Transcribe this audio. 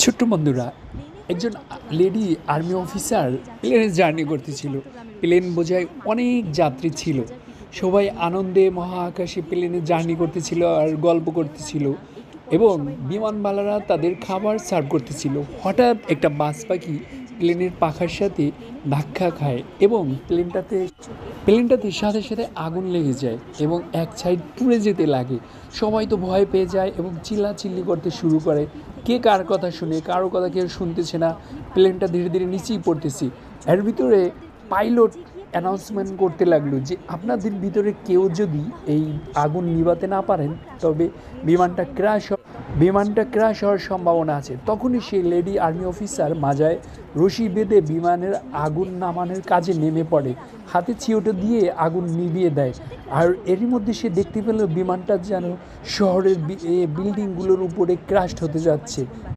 ছোট্ট বন্ধুরা, একজন লেডি আর্মি অফিসার প্লেনে জার্নি করতেছিল। প্লেন বোঝায় অনেক যাত্রী ছিল। সবাই আনন্দে মহাকাশে প্লেনে জার্নি করতেছিল আর গল্প করতেছিল, এবং বিমানবালারা তাদের খাবার সার্ভ করতেছিল। হঠাৎ একটা বাজ পাখি প্লেনের পাখার সাথে ধাক্কা খায় এবং প্লেনটাতে সাথে সাথে আগুন লেগে যায় এবং এক সাইড পুড়ে যেতে লাগে। সবাই তো ভয় পেয়ে যায় এবং চিল্লাচিল্লি করতে শুরু করে। কে কার কথা শুনে, কারো কথা কেউ শুনতেছে না। প্লেনটা ধীরে ধীরে নিচেই পড়তেছি। এর ভিতরে পাইলট অ্যানাউন্সমেন্ট করতে লাগলো যে আপনাদের ভিতরে কেউ যদি এই আগুন নিভাতে না পারেন, তবে বিমানটা ক্র্যাশ হওয়ার সম্ভাবনা আছে। তখনই সেই লেডি আর্মি অফিসার মাজায় রশি বেঁধে বিমানের আগুন নামানোর কাজে নেমে পড়ে। হাতে ছিওটা দিয়ে আগুন নিভিয়ে দেয়। আর এরই মধ্যে সে দেখতে পেল বিমানটা যেন শহরের বিল্ডিংগুলোর উপরে ক্র্যাশ হতে যাচ্ছে।